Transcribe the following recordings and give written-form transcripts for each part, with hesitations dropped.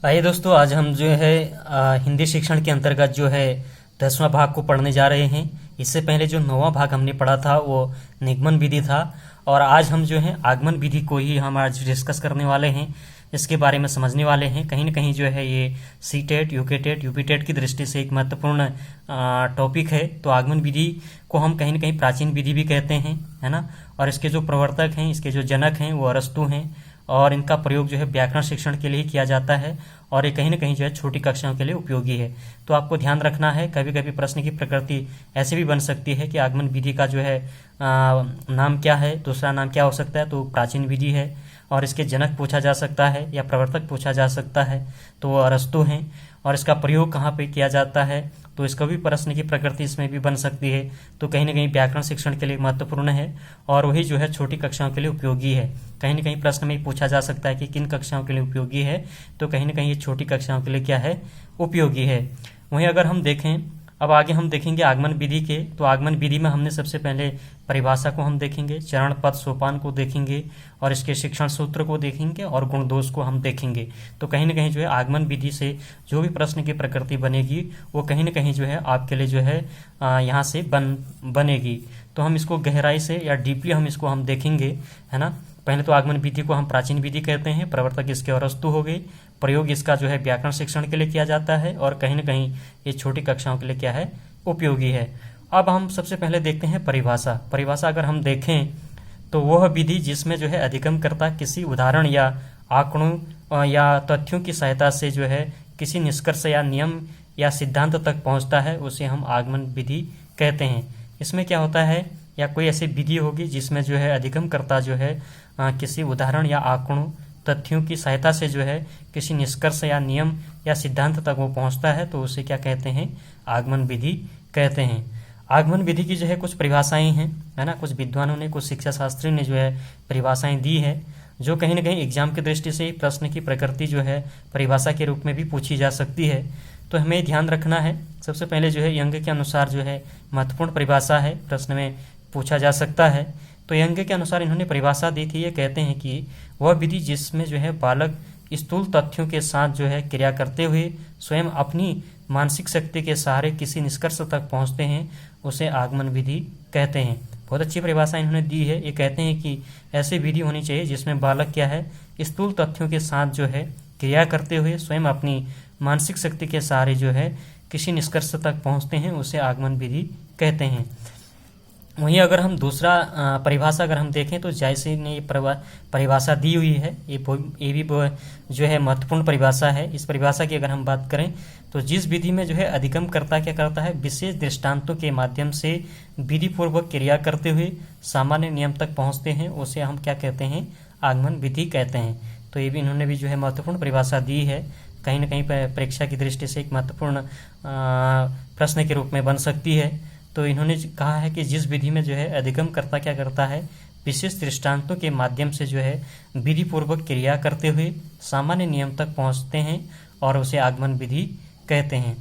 आइए दोस्तों, आज हम जो है हिंदी शिक्षण के अंतर्गत जो है 10वां भाग को पढ़ने जा रहे हैं। इससे पहले जो 9वां भाग हमने पढ़ा था वो निगमन विधि था, और आज हम जो है आगमन विधि को ही हम आज डिस्कस करने वाले हैं। इसके बारे में समझने वाले हैं। कहीं ना कहीं जो है ये C TET, UK TET, UP TET की दृष्टि से एक महत्वपूर्ण टॉपिक है। तो आगमन विधि को हम कहीं ना कहीं प्राचीन विधि भी कहते हैं, है ना। और इसके जो प्रवर्तक हैं, इसके जो जनक हैं वो अरस्तु हैं, और इनका प्रयोग जो है व्याकरण शिक्षण के लिए ही किया जाता है, और ये कहीं ना कहीं जो है छोटी कक्षाओं के लिए उपयोगी है। तो आपको ध्यान रखना है, कभी कभी प्रश्न की प्रकृति ऐसे भी बन सकती है कि आगमन विधि का जो है नाम क्या है, दूसरा नाम क्या हो सकता है, तो प्राचीन विधि है। और इसके जनक पूछा जा सकता है या प्रवर्तक पूछा जा सकता है, तो वो अरस्तु हैं। और इसका प्रयोग कहाँ पे किया जाता है, तो इसका भी प्रश्न की प्रकृति इसमें भी बन सकती है। तो कहीं ना कहीं व्याकरण शिक्षण के लिए महत्वपूर्ण है, और वही जो है छोटी कक्षाओं के लिए उपयोगी है। कहीं ना कहीं प्रश्न में पूछा जा सकता है कि किन कक्षाओं के लिए उपयोगी है, तो कहीं ना कहीं ये छोटी कक्षाओं के लिए क्या है, उपयोगी है। वहीं अगर हम देखें, अब आगे हम देखेंगे आगमन विधि के। तो आगमन विधि में हमने सबसे पहले परिभाषा को हम देखेंगे, चरण पद सोपान को देखेंगे, और इसके शिक्षण सूत्र को देखेंगे, और गुण दोष को हम देखेंगे। तो कहीं ना कहीं जो है आगमन विधि से जो भी प्रश्न की प्रकृति बनेगी वो कहीं ना कहीं जो है आपके लिए जो है यहाँ से बनेगी। तो हम इसको गहराई से या डीपली हम देखेंगे, है ना। पहले तो आगमन विधि को हम प्राचीन विधि कहते हैं, प्रवर्तक इसके अरस्तु हो गए, प्रयोग इसका जो है व्याकरण शिक्षण के लिए किया जाता है, और कहीं ना कहीं ये छोटी कक्षाओं के लिए क्या है, उपयोगी है। अब हम सबसे पहले देखते हैं परिभाषा। परिभाषा अगर हम देखें तो वह विधि जिसमें जो है अधिगमकर्ता किसी उदाहरण या आंकड़ों या तथ्यों की सहायता से जो है किसी निष्कर्ष या नियम या सिद्धांत तक पहुंचता है, उसे हम आगमन विधि कहते हैं। इसमें क्या होता है, या कोई ऐसी विधि होगी जिसमें जो है अधिगमकर्ता जो है किसी उदाहरण या आंकड़ों तथ्यों की सहायता से जो है किसी निष्कर्ष या नियम या सिद्धांत तक वो पहुंचता है, तो उसे क्या कहते हैं, आगमन विधि कहते हैं। आगमन विधि की जो है कुछ परिभाषाएं हैं, है ना। कुछ विद्वानों ने, कुछ शिक्षा शास्त्री ने जो है परिभाषाएं दी है, जो कहीं ना कहीं एग्जाम की दृष्टि से प्रश्न की प्रकृति जो है परिभाषा के रूप में भी पूछी जा सकती है। तो हमें ध्यान रखना है। सबसे पहले जो है यंग के अनुसार जो है महत्वपूर्ण परिभाषा है, प्रश्न में पूछा जा सकता है। तो यंग के अनुसार इन्होंने परिभाषा दी थी, ये कहते हैं कि वह विधि जिसमें जो है बालक स्थूल तथ्यों के साथ जो है क्रिया करते हुए स्वयं अपनी मानसिक शक्ति के सहारे किसी निष्कर्ष तक पहुंचते हैं, उसे आगमन विधि कहते हैं। बहुत अच्छी परिभाषा इन्होंने दी है। ये कहते हैं कि ऐसी विधि होनी चाहिए जिसमें बालक क्या है, स्थूल तथ्यों के साथ जो है क्रिया करते हुए स्वयं अपनी मानसिक शक्ति के सहारे जो है किसी निष्कर्ष तक पहुंचते हैं, उसे आगमन विधि कहते हैं। वहीं अगर हम दूसरा परिभाषा अगर हम देखें तो जायसी ने ये परिभाषा दी हुई है। ये भी जो है महत्वपूर्ण परिभाषा है। इस परिभाषा की अगर हम बात करें तो जिस विधि में जो है अधिगमकर्ता क्या करता है, विशेष दृष्टांतों के माध्यम से विधि पूर्वक क्रिया करते हुए सामान्य नियम तक पहुंचते हैं, उसे हम क्या कहते हैं, आगमन विधि कहते हैं। तो ये भी इन्होंने भी जो है महत्वपूर्ण परिभाषा दी है। कहीं ना कहीं परीक्षा की दृष्टि से एक महत्वपूर्ण प्रश्न के रूप में बन सकती है। तो इन्होंने कहा है कि जिस विधि में जो है अधिगमकर्ता क्या करता है, विशेष दृष्टांतों के माध्यम से जो है विधि पूर्वक क्रिया करते हुए सामान्य नियम तक पहुंचते हैं, और उसे आगमन विधि कहते हैं।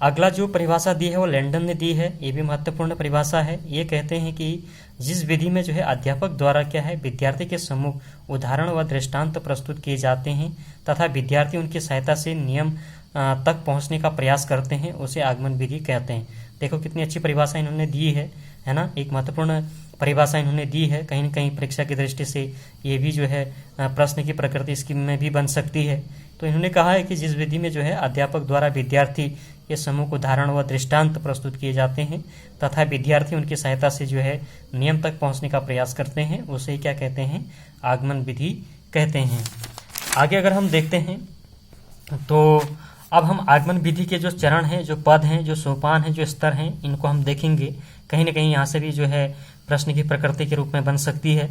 अगला जो परिभाषा दी है वो लैंडन ने दी है। ये भी महत्वपूर्ण परिभाषा है। ये कहते हैं कि जिस विधि में जो है अध्यापक द्वारा क्या है, विद्यार्थी के सम्मुख उदाहरण व दृष्टांत प्रस्तुत किए जाते हैं तथा विद्यार्थी उनकी सहायता से नियम तक पहुंचने का प्रयास करते हैं, उसे आगमन विधि कहते हैं। देखो कितनी अच्छी परिभाषा इन्होंने दी है ना। एक महत्वपूर्ण परिभाषा इन्होंने दी है। कहीं न कहीं परीक्षा की दृष्टि से ये भी जो है प्रश्न की प्रकृति इसकी में भी बन सकती है। तो इन्होंने कहा है कि जिस विधि में जो है अध्यापक द्वारा विद्यार्थी के सम्मुख उदाहरण व दृष्टांत प्रस्तुत किए जाते हैं तथा विद्यार्थी उनकी सहायता से जो है नियम तक पहुंचने का प्रयास करते हैं, उसे क्या कहते हैं, आगमन विधि कहते हैं। आगे अगर हम देखते हैं तो अब हम आगमन विधि के जो चरण हैं, जो पद हैं, जो सोपान हैं, जो स्तर हैं, इनको हम देखेंगे। कहीं ना कहीं यहाँ से भी जो है प्रश्न की प्रकृति के रूप में बन सकती है।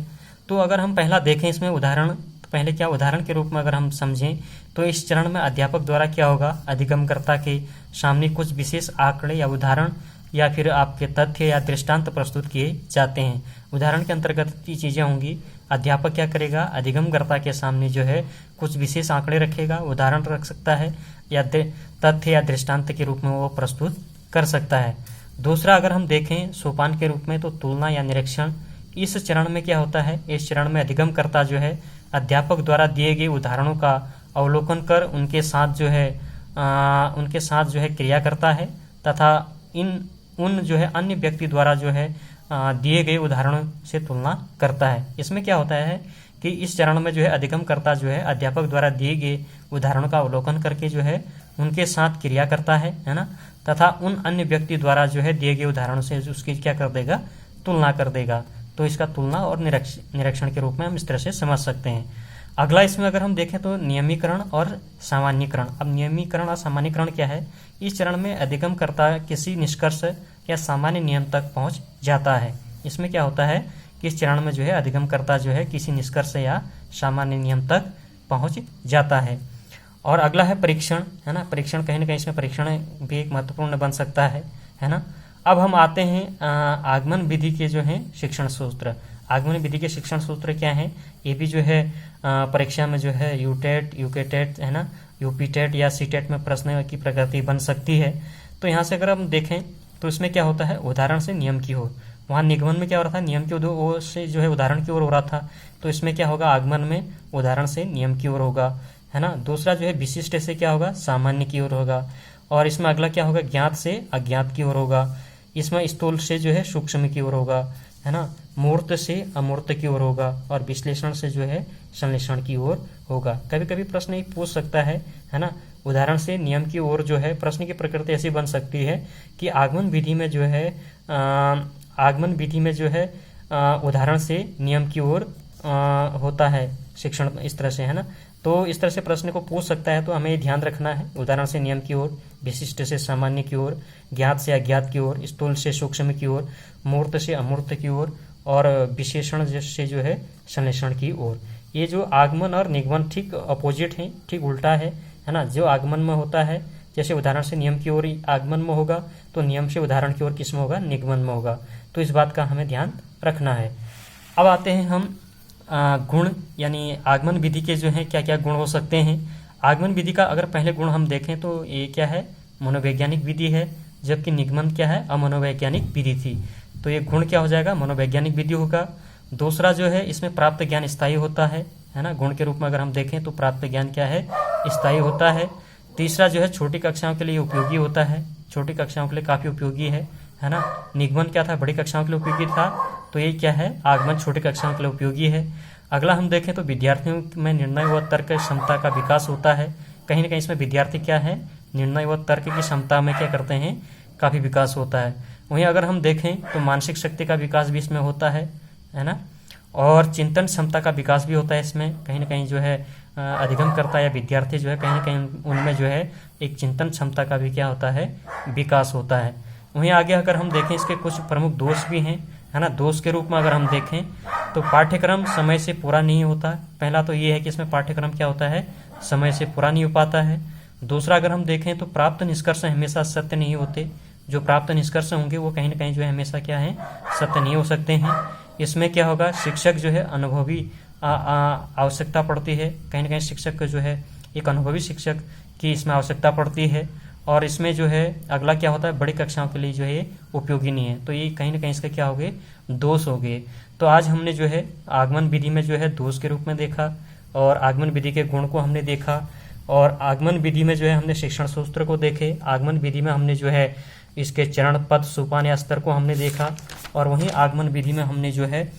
तो अगर हम पहला देखें इसमें उदाहरण, तो पहले क्या उदाहरण के रूप में अगर हम समझें तो इस चरण में अध्यापक द्वारा क्या होगा, अधिगमकर्ता के सामने कुछ विशेष आंकड़े या उदाहरण या फिर आपके तथ्य या दृष्टांत प्रस्तुत किए जाते हैं। उदाहरण के अंतर्गत की चीज़ें होंगी। अध्यापक क्या करेगा, अधिगमकर्ता के सामने जो है कुछ विशेष आंकड़े रखेगा, उदाहरण रख सकता है, या तथ्य या दृष्टांत के रूप में वो प्रस्तुत कर सकता है। दूसरा अगर हम देखें सोपान के रूप में तो तुलना या निरीक्षण। इस चरण में क्या होता है, इस चरण में अधिगमकर्ता जो है अध्यापक द्वारा दिए गए उदाहरणों का अवलोकन कर उनके साथ जो है क्रिया करता है तथा उन जो है अन्य व्यक्ति द्वारा जो है दिए गए उदाहरणों से तुलना करता है। इसमें क्या होता है कि इस चरण में जो है अधिगमकर्ता जो है अध्यापक द्वारा दिए गए उदाहरणों का अवलोकन करके जो है उनके साथ क्रिया करता है ना, तथा उन अन्य व्यक्ति द्वारा जो है दिए गए उदाहरणों से उसकी क्या कर देगा, तुलना कर देगा। तो इसका तुलना और निरीक्षण के रूप में हम इस तरह से समझ सकते हैं। अगला इसमें अगर हम देखें तो नियमीकरण और सामान्यीकरण। अब नियमीकरण और सामान्यीकरण क्या है? इस चरण में अधिगमकर्ता किसी निष्कर्ष या सामान्य नियम तक पहुंच जाता है। इसमें क्या होता है कि इस चरण में जो है अधिगमकर्ता जो है किसी निष्कर्ष या सामान्य नियम तक पहुंच जाता है। और अगला है परीक्षण, है ना। परीक्षण कहीं ना कहीं इसमें परीक्षण भी एक महत्वपूर्ण बन सकता है ना। अब हम आते हैं आगमन विधि के जो है शिक्षण सूत्र। आगमन विधि के शिक्षण सूत्र क्या है? ये भी जो है परीक्षा में जो है यूटेट, यूकेटेट, है ना, यूपीटेट या सीटेट में प्रश्न की प्रकृति बन सकती है। तो यहाँ से अगर हम देखें तो इसमें क्या होता है, उदाहरण से नियम की ओर। वहाँ निगमन में क्या हो रहा था, नियम की ओर से जो है उदाहरण की ओर हो रहा था। तो इसमें क्या होगा, आगमन में उदाहरण से नियम की ओर होगा, है ना। दूसरा जो है विशिष्ट से क्या होगा, सामान्य की ओर होगा। और इसमें अगला क्या होगा, ज्ञात से अज्ञात की ओर होगा। इसमें स्थूल से जो है सूक्ष्म की ओर होगा, है ना। मूर्त से अमूर्त की ओर होगा। और विश्लेषण से जो है संश्लेषण की ओर होगा। कभी कभी प्रश्न ये पूछ सकता है ना, उदाहरण से नियम की ओर जो है प्रश्न की प्रकृति ऐसी बन सकती है कि आगमन विधि में जो है उदाहरण से नियम की ओर होता है शिक्षण, इस तरह से, है ना। तो इस तरह से प्रश्न को पूछ सकता है। तो हमें ध्यान रखना है, उदाहरण से नियम की ओर, विशिष्ट से सामान्य की ओर, ज्ञात से अज्ञात की ओर, स्थूल से सूक्ष्म की ओर, मूर्त से अमूर्त की ओर, और विशेषण से जो है संश्लेषण की ओर। ये जो आगमन और निगमन ठीक अपोजिट है, ठीक उल्टा है ना। जो आगमन में होता है, जैसे उदाहरण से नियम की ओर आगमन में होगा, तो नियम से उदाहरण की ओर किस में होगा, निगमन में होगा। तो इस बात का हमें ध्यान रखना है। अब आते हैं हम गुण, यानी आगमन विधि के जो है क्या क्या गुण हो सकते हैं। आगमन विधि का अगर पहले गुण हम देखें तो ये क्या है, मनोवैज्ञानिक विधि है, जबकि निगमन क्या है, अमनोवैज्ञानिक विधि थी। तो ये गुण क्या हो जाएगा, मनोवैज्ञानिक विधि होगा। दूसरा जो है, इसमें प्राप्त ज्ञान स्थायी होता है ना। गुण के रूप में अगर हम देखें तो प्राप्त ज्ञान क्या है, स्थायी होता है। तीसरा जो है, छोटी कक्षाओं के लिए उपयोगी होता है, छोटी कक्षाओं के लिए काफी उपयोगी है ना। निगमन क्या था, बड़ी कक्षाओं के लिए उपयोगी था। तो ये क्या है, आगमन छोटी कक्षाओं के लिए उपयोगी है। अगला हम देखें तो विद्यार्थियों में निर्णय व तर्क क्षमता का विकास होता है। कहीं ना कहीं इसमें विद्यार्थी क्या है, निर्णय व तर्क की क्षमता में क्या करते हैं, काफी विकास होता है। वहीं अगर हम देखें तो मानसिक शक्ति का विकास भी इसमें होता है ना। और चिंतन क्षमता का विकास भी होता है इसमें। कहीं ना कहीं जो है अधिगमकर्ता या विद्यार्थी जो है कहीं ना कहीं उनमें जो है एक चिंतन क्षमता का भी क्या होता है, विकास होता है। वहीं आगे अगर हम देखें इसके कुछ प्रमुख दोष भी हैं, है ना। दोष के रूप में अगर हम देखें तो पाठ्यक्रम समय से पूरा नहीं होता। पहला तो ये है कि इसमें पाठ्यक्रम क्या होता है, समय से पूरा नहीं हो पाता है। दूसरा अगर हम देखें तो प्राप्त निष्कर्ष हमेशा सत्य नहीं होते। जो प्राप्त निष्कर्ष होंगे वो कहीं ना कहीं जो है हमेशा क्या है, सत्य नहीं हो सकते हैं। इसमें क्या होगा, शिक्षक जो है अनुभवी आवश्यकता पड़ती है। कहीं ना कहीं शिक्षक को जो है एक अनुभवी शिक्षक की इसमें आवश्यकता पड़ती है। और इसमें जो है अगला क्या होता है, बड़ी कक्षाओं के लिए जो है उपयोगी नहीं है। तो ये कहीं ना कहीं इसके क्या हो गए, दोष हो गए। तो आज हमने जो है आगमन विधि में जो है दोष के रूप में देखा, और आगमन विधि के गुण को हमने देखा, और आगमन विधि में जो है हमने शिक्षण सूत्र को देखे। आगमन विधि में हमने जो है इसके चरण, पद, सोपान या स्तर को हमने देखा। और वहीं आगमन विधि में हमने जो है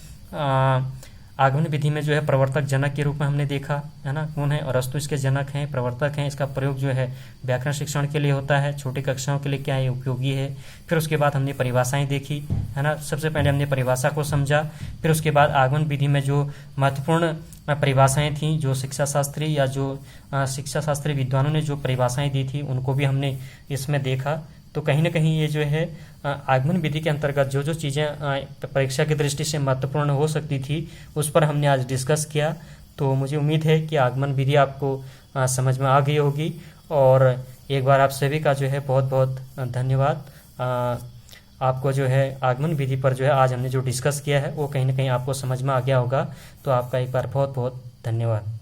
आगमन विधि में जो है प्रवर्तक जनक के रूप में हमने देखा, है ना। कौन है, अरस्तु इसके जनक हैं, प्रवर्तक हैं। इसका प्रयोग जो है व्याकरण शिक्षण के लिए होता है, छोटी कक्षाओं के लिए क्या है, उपयोगी है। फिर उसके बाद हमने परिभाषाएं देखी, है ना। सबसे पहले हमने परिभाषा को समझा, फिर उसके बाद आगमन विधि में जो महत्वपूर्ण परिभाषाएं थी, जो शिक्षा शास्त्री या जो शिक्षा शास्त्री विद्वानों ने जो परिभाषाएं दी थी, उनको भी हमने इसमें देखा। तो कहीं ना कहीं ये जो है आगमन विधि के अंतर्गत जो जो चीज़ें परीक्षा की दृष्टि से महत्वपूर्ण हो सकती थी, उस पर हमने आज डिस्कस किया। तो मुझे उम्मीद है कि आगमन विधि आपको समझ में आ गई होगी। और एक बार आप सभी का जो है बहुत बहुत धन्यवाद। आपको जो है आगमन विधि पर जो है आज हमने जो डिस्कस किया है वो कहीं ना कहीं आपको समझ में आ गया होगा। तो आपका एक बार बहुत बहुत धन्यवाद।